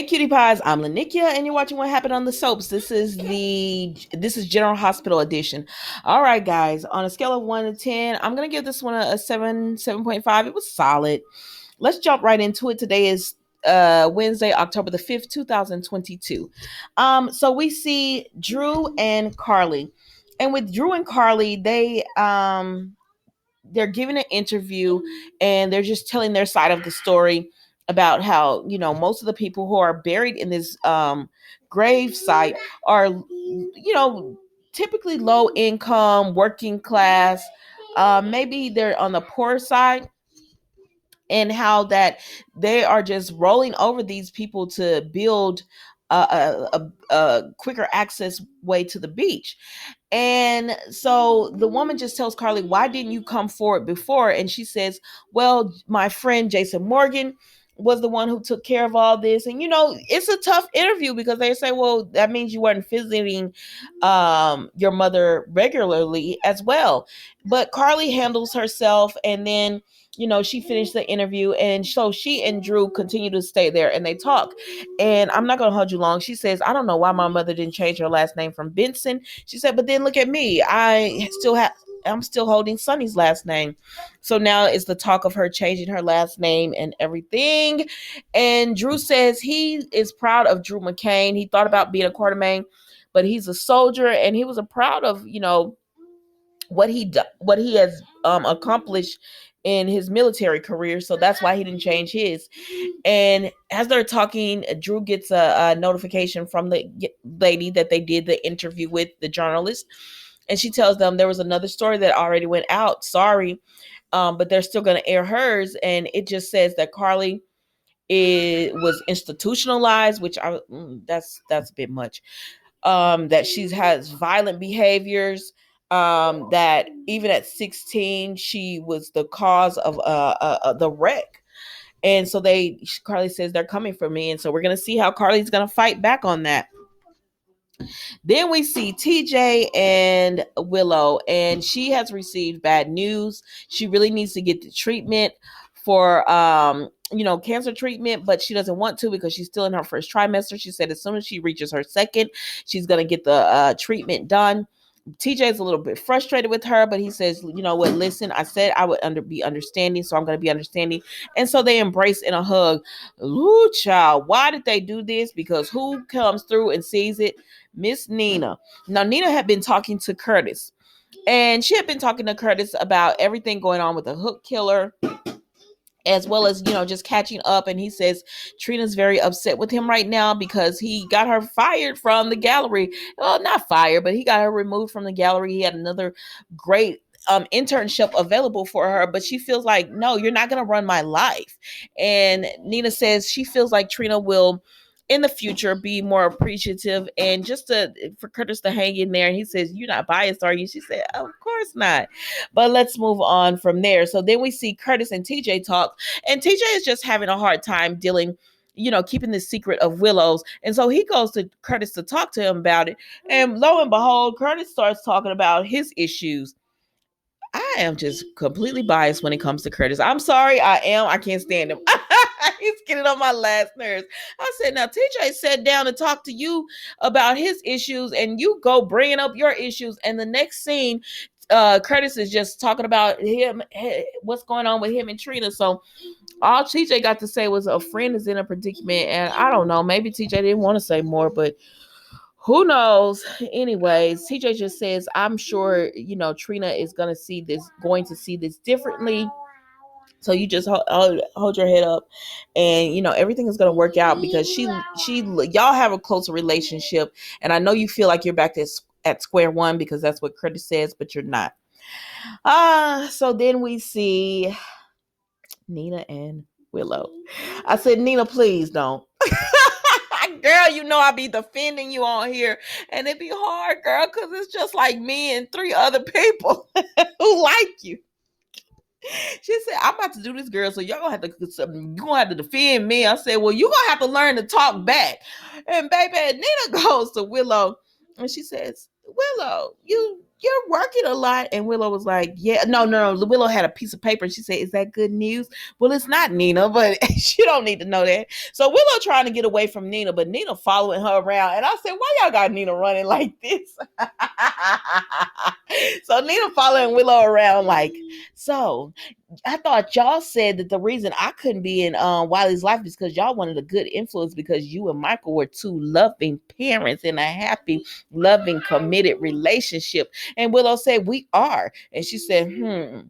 Hey cutie pies, I'm Lanikia and you're watching What Happened on the Soaps. This is General Hospital edition. All right guys, on a scale of 1 to 10, I'm going to give this one a 7.5. It was solid. Let's jump right into it. Today is Wednesday, October the 5th, 2022. So we see Drew and Carly. And with Drew and Carly, they're giving an interview and they're just telling their side of the story about how most of the people who are buried in this grave site are typically low income, working class, maybe they're on the poor side, and how that they are just rolling over these people to build a quicker access way to the beach. And so the woman just tells Carly, why didn't you come forward before? And she says, well, my friend Jason Morgan was the one who took care of all this. And it's a tough interview because they say, well, that means you weren't visiting your mother regularly as well. But Carly handles herself, and then she finished the interview, and so she and Drew continue to stay there and they talk. And I'm not gonna hold you long. She says, I don't know why my mother didn't change her last name from Benson. She said, but then look at me. I'm still holding Sonny's last name. So now it's the talk of her changing her last name and everything. And Drew says he is proud of Drew McCain. He thought about being a quartermain, but he's a soldier, and he was proud of what he has accomplished in his military career. So that's why he didn't change his. And as they're talking, Drew gets a notification from the lady that they did the interview with, the journalist. And she tells them there was another story that already went out. Sorry. But they're still going to air hers. And it just says that Carly was institutionalized, which that's a bit much. That she has violent behaviors, that even at 16 she was the cause of the wreck. And so Carly says they're coming for me, and so we're going to see how Carly's going to fight back on that. Then we see TJ and Willow, and she has received bad news. She really needs to get the treatment for cancer treatment, but she doesn't want to because she's still in her first trimester. She said as soon as she reaches her second, she's going to get the treatment done. TJ is a little bit frustrated with her, but he says, you know what, listen, I said I would be understanding, so I'm going to be understanding. And so they embrace in a hug. Ooh, child, why did they do this? Because who comes through and sees it? Miss Nina. Now, Nina had been talking to Curtis, and she had been talking to Curtis about everything going on with the hook killer, as well as just catching up. And he says Trina's very upset with him right now because he got her fired from the gallery. Well, not fired, but he got her removed from the gallery. He had another great internship available for her, but she feels like, no, you're not going to run my life. And Nina says she feels like Trina will in the future be more appreciative, and just for Curtis to hang in there. And he says, you're not biased, are you? She said, of course not. But let's move on from there. So then we see Curtis and TJ talk, and TJ is just having a hard time dealing, keeping the secret of Willow's. And so he goes to Curtis to talk to him about it. And lo and behold, Curtis starts talking about his issues. I am just completely biased when it comes to Curtis. I'm sorry, I can't stand him. He's getting on my last nerves. I said, now TJ sat down to talk to you about his issues, and you go bringing up your issues. And the next scene, Curtis is just talking about him, what's going on with him and Trina. So all TJ got to say was a friend is in a predicament. And I don't know, maybe TJ didn't want to say more, but who knows? Anyways, TJ just says, I'm sure, Trina is going to see this differently. So you just hold your head up, and everything is going to work out because y'all have a closer relationship, and I know you feel like you're back at square one because that's what Curtis says, but you're not. So then we see Nina and Willow. I said, Nina, please don't. Girl, I be defending you on here, and it be hard, girl, because it's just like me and 3 other people who like you. She said, I'm about to do this, girl, so you're gonna have to defend me. I said, well, you're gonna have to learn to talk back. And baby, Nina goes to Willow, and she says, Willow, you you're working a lot. And Willow was like, yeah, no. Willow had a piece of paper and she said, is that good news? Well, it's not, Nina, but she don't need to know that. So Willow trying to get away from Nina, but Nina following her around. And I said, why y'all got Nina running like this? So Nina following Willow around like, so I thought y'all said that the reason I couldn't be in Wiley's life is because y'all wanted a good influence because you and Michael were two loving parents in a happy, loving, committed relationship. And Willow said, we are. And she said,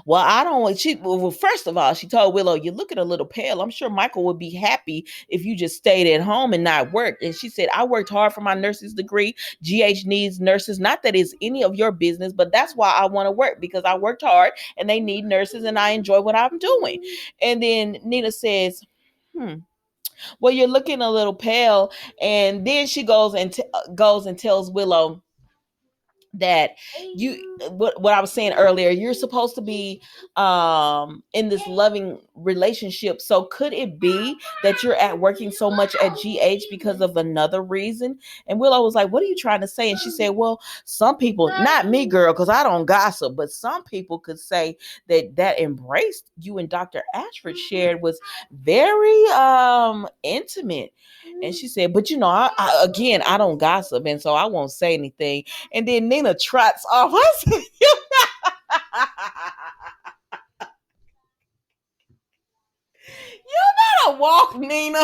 well, I don't want she well, first of all, she told Willow, you're looking a little pale. I'm sure Michael would be happy if you just stayed at home and not worked. And she said, I worked hard for my nurse's degree. GH needs nurses. Not that it's any of your business, but that's why I want to work because I worked hard and they need nurses and I enjoy what I'm doing. And then Nina says, well, you're looking a little pale. And then she goes and tells Willow that what I was saying earlier, you're supposed to be in this loving relationship. So could it be that you're at working so much at GH because of another reason? And Willow was like, what are you trying to say? And she said, well, some people, not me, girl, because I don't gossip, but some people could say that embrace you and Dr. Ashford shared was very intimate. And she said, but again, I don't gossip, and so I won't say anything. And then Nina trots off. I said, you better walk, Nina.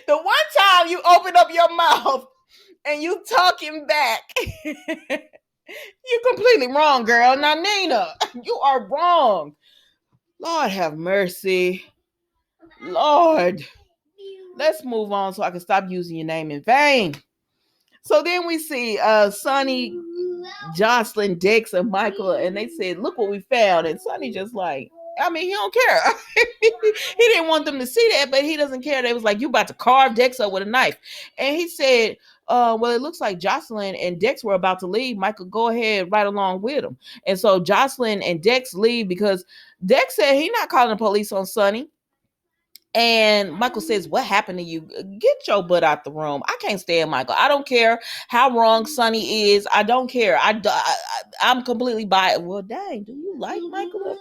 The one time you open up your mouth and you talking back, you're completely wrong, girl. Now, Nina, you are wrong. Lord have mercy. Lord. Let's move on so I can stop using your name in vain. So then we see Sonny, Jocelyn, Dex, and Michael, and they said, look what we found. And Sonny just like, I mean, he don't care. He didn't want them to see that, but he doesn't care. They was like, you about to carve Dex up with a knife. And he said, well, it looks like Jocelyn and Dex were about to leave. Michael, go ahead right along with them. And so Jocelyn and Dex leave because Dex said he not calling the police on Sonny. And Michael says, what happened to you? Get your butt out the room. I can't stand Michael. I don't care how wrong Sonny is. I don't care. I'm completely biased. Well, dang, do you like Michael?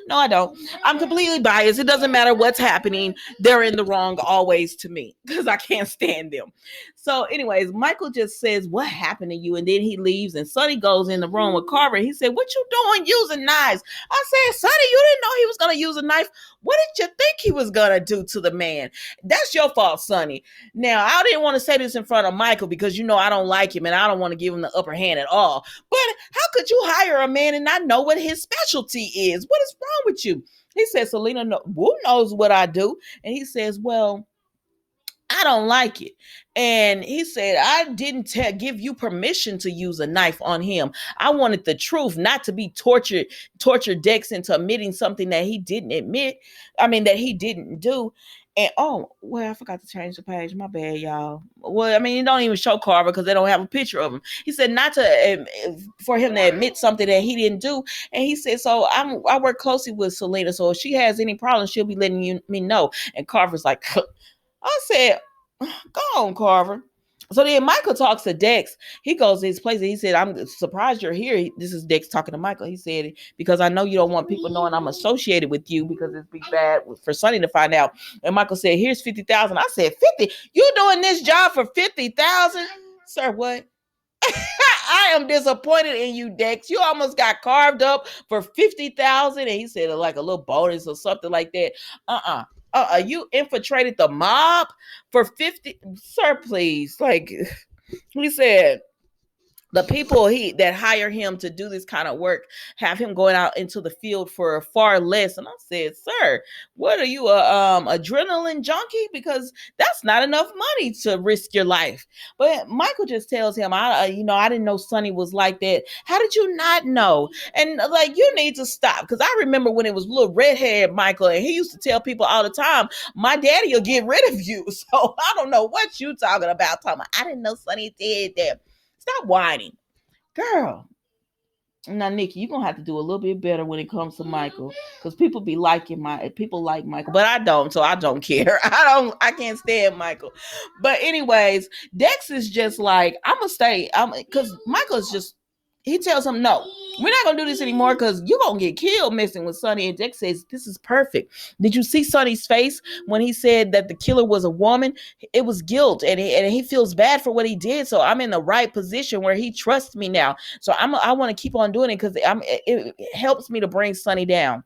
No, I don't. I'm completely biased. It doesn't matter what's happening. They're in the wrong always to me because I can't stand them. So anyways, Michael just says, what happened to you? And then he leaves and Sonny goes in the room with Carver. He said, what you doing using knives? I said, Sonny, you didn't know he was going to use a knife. What did you think he was going to do to the man? That's your fault, Sonny. Now, I didn't want to say this in front of Michael because, I don't like him and I don't want to give him the upper hand at all. But how could you hire a man and not know what his specialty is? What is wrong with you? He says, Selena, who knows what I do? And he says, well, I don't like it. And he said, I didn't give you permission to use a knife on him. I wanted the truth, not to be tortured Dex into admitting something that he didn't admit. That he didn't do. And I forgot to change the page. My bad, y'all. Well, it don't even show Carver because they don't have a picture of him. He said not to for him to admit something that he didn't do. And he said, so I work closely with Selena. So if she has any problems, she'll be letting me know. And Carver's like, I said, go on, Carver. So then Michael talks to Dex. He goes to his place and he said, I'm surprised you're here. This is Dex talking to Michael. He said, because I know you don't want people knowing I'm associated with you because it'd be bad for Sonny to find out. And Michael said, here's 50,000. I said, 50? You doing this job for 50,000? Sir, what? I am disappointed in you, Dex. You almost got carved up for 50,000. And he said like a little bonus or something like that. You infiltrated the mob for 50, sir, please. Like he said, the people that hire him to do this kind of work have him going out into the field for far less. And I said, sir, what are you, adrenaline junkie? Because that's not enough money to risk your life. But Michael just tells him, I didn't know Sonny was like that. How did you not know? And like, you need to stop. Because I remember when it was little redhead Michael, and he used to tell people all the time, my daddy will get rid of you. So I don't know what you talking about. I didn't know Sonny did that. Stop whining. Girl. Now, Nikki, you're gonna have to do a little bit better when it comes to Michael, because people like Michael, but I don't, so I don't care. I can't stand Michael. But anyways, Dex is just like, I'm gonna stay. Because Michael is just, he tells him no. We're not gonna do this anymore because you're gonna get killed messing with Sonny. And Dex says, this is perfect. Did you see Sonny's face when he said that the killer was a woman? It was guilt, and he feels bad for what he did. So I'm in the right position where he trusts me now. So I want to keep on doing it because it helps me to bring Sonny down.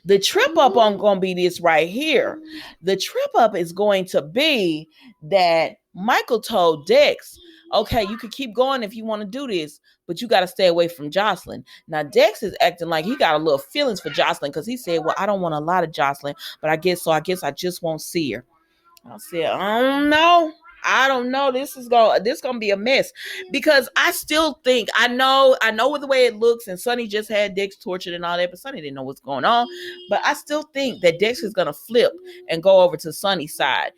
The trip up on going to be this right here. The trip up is going to be that Michael told Dex, okay, you can keep going if you want to do this, but you got to stay away from Jocelyn. Now, Dex is acting like he got a little feelings for Jocelyn because he said, well, I don't want a lot of Jocelyn, but I guess I just won't see her. I said, I don't know. I don't know. This gonna be a mess because I still think I know with the way it looks, and Sonny just had Dex tortured and all that, but Sonny didn't know what's going on. But I still think that Dex is gonna flip and go over to Sonny's side.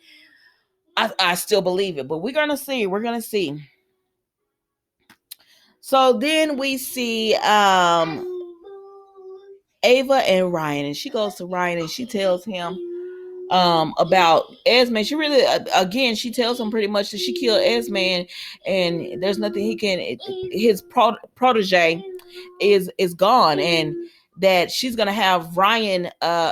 I still believe it, but we're gonna see. We're gonna see. So then we see Ava and Ryan, and she goes to Ryan and she tells him about Esme. She really again she tells him pretty much that she killed Esme, and there's nothing he can, his protege is gone, and that she's gonna have Ryan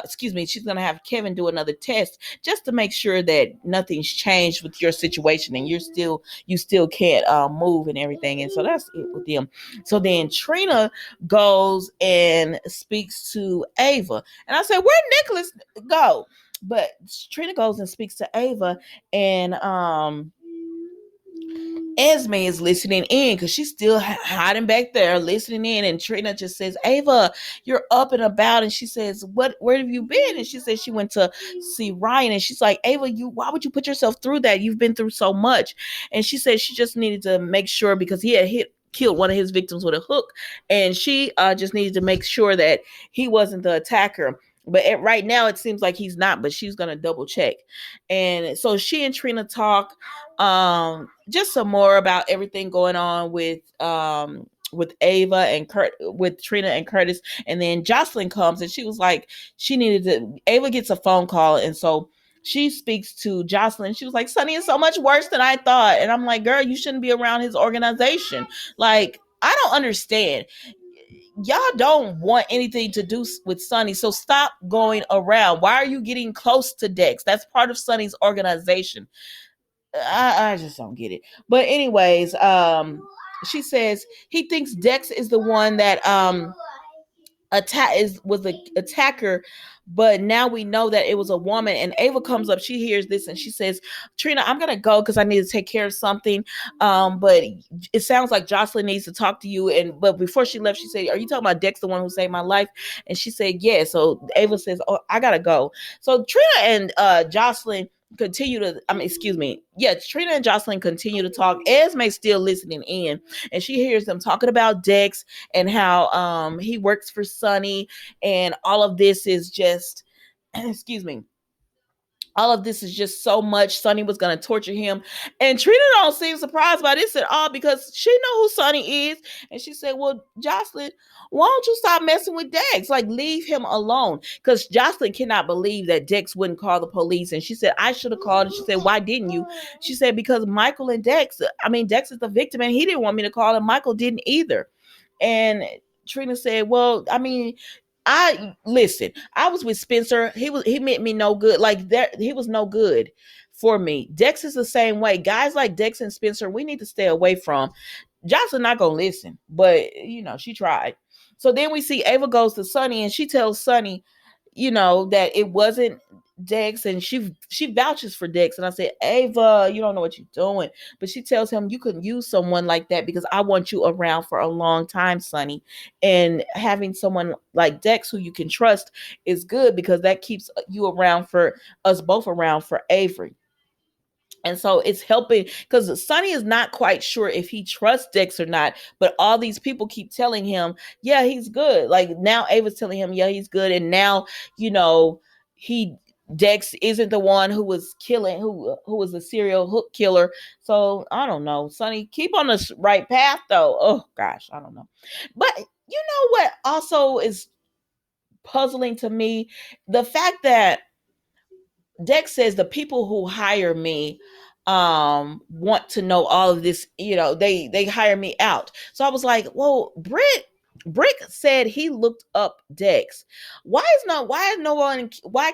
she's gonna have Kevin do another test just to make sure that nothing's changed with your situation and you still can't move and everything. And so that's it with them. So then Trina goes and speaks to Ava, and I said, where'd Nicholas go? But Trina goes and speaks to Ava, and Esme is listening in because she's still hiding back there, listening in. And Trina just says, Ava, you're up and about. And she says, where have you been? And she says she went to see Ryan. And she's like, Ava, why would you put yourself through that? You've been through so much. And she said she just needed to make sure because he had killed one of his victims with a hook. And she just needed to make sure that he wasn't the attacker. But right now it seems like he's not, but she's going to double check. And so she and Trina talk just some more about everything going on with Ava and with Trina and Curtis. And then Jocelyn comes and she was like, Ava gets a phone call. And so she speaks to Jocelyn. She was like, Sonny is so much worse than I thought. And I'm like, girl, you shouldn't be around his organization. Like, I don't understand. Y'all don't want anything to do with Sonny, so stop going around. Why are you getting close to Dex? That's part of Sonny's organization. I just don't get it. But anyways, she says he thinks Dex is the one that was the attacker, but now we know that it was a woman. And Ava comes up, she hears this, and she says, Trina, I'm gonna go because I need to take care of something, but it sounds like Jocelyn needs to talk to you. And but before she left, she said, are you talking about Dex, the one who saved my life? And she said, yeah. So Ava says, oh, I gotta go. So Trina and Jocelyn continue to, Trina and Jocelyn continue to talk. Esme's still listening in, and she hears them talking about Dex and how he works for Sonny, and all of this is just excuse me, all of this is just so much. Sonny was going to torture him. And Trina don't seem surprised by this at all because she know who Sonny is. And she said, well, Jocelyn, why don't you stop messing with Dex? Like, leave him alone. Because Jocelyn cannot believe that Dex wouldn't call the police. And she said, I should have called. And she said, why didn't you? She said, because Dex is the victim and he didn't want me to call, and Michael didn't either. And Trina said, well, I listen, I was with Spencer. He meant me no good. Like that, he was no good for me. Dex is the same way. Guys like Dex and Spencer, we need to stay away from. Jocelyn not gonna listen, but she tried. So then we see Ava goes to Sonny and she tells Sonny, that it wasn't Dex, and she vouches for Dex. And I said, Ava, you don't know what you're doing. But she tells him, you can use someone like that because I want you around for a long time, Sonny. And having someone like Dex who you can trust is good because that keeps you around for us both around for Avery. And so it's helping because Sonny is not quite sure if he trusts Dex or not, but all these people keep telling him, yeah, he's good. Like now Ava's telling him, yeah, he's good. And now, he Dex isn't the one who was killing, who was a serial hook killer. So I don't know, Sonny, keep on the right path though. Oh gosh, I don't know. But you know what also is puzzling to me? The fact that Dex says the people who hire me want to know all of this, they hire me out. So I was like, well, Brick said he looked up Dex. Why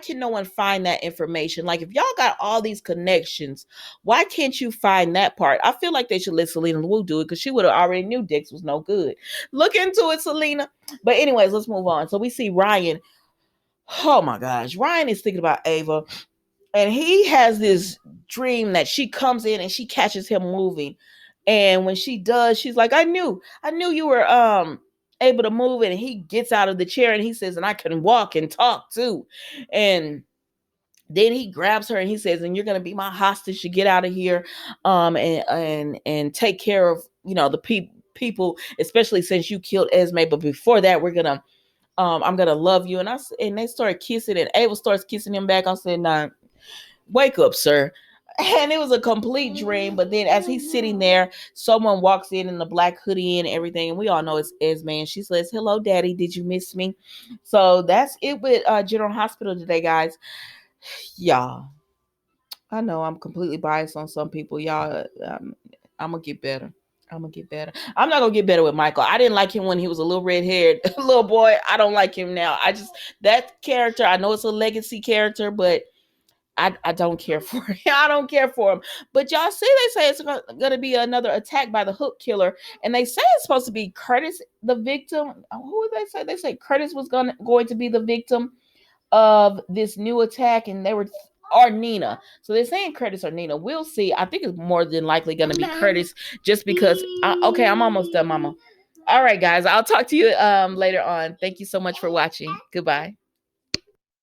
can no one find that information? Like, if y'all got all these connections, why can't you find that part? I feel like they should let Selena Wu do it, because she would have already knew Dex was no good. Look into it, Selena. But anyways, let's move on. So we see Ryan. Oh my gosh, Ryan is thinking about Ava, and he has this dream that she comes in and she catches him moving. And when she does, she's like, I knew you were able to move. And he gets out of the chair and he says, and I can walk and talk too. And then he grabs her and he says, and you're gonna be my hostage to get out of here, and take care of the people, especially since you killed Esme. But before that, I'm gonna love you. And they start kissing, and Ava starts kissing him back. I said, nah, wake up, sir. And it was a complete dream. But then as he's sitting there, someone walks in the black hoodie and everything. And we all know it's Esme. And she says, hello, daddy. Did you miss me? So that's it with General Hospital today, guys. Y'all, I know I'm completely biased on some people. Y'all, I'm going to get better. I'm going to get better. I'm not going to get better with Michael. I didn't like him when he was a little red-haired little boy. I don't like him now. That character, I know it's a legacy character, but I don't care for him. I don't care for him. But y'all see, they say it's going to be another attack by the hook killer. And they say it's supposed to be Curtis, the victim. Who would they say? They say Curtis was going to be the victim of this new attack. And or Nina. So they're saying Curtis or Nina. We'll see. I think it's more than likely going to be Curtis, just because. Okay, I'm almost done, Mama. All right, guys. I'll talk to you later on. Thank you so much for watching. Goodbye.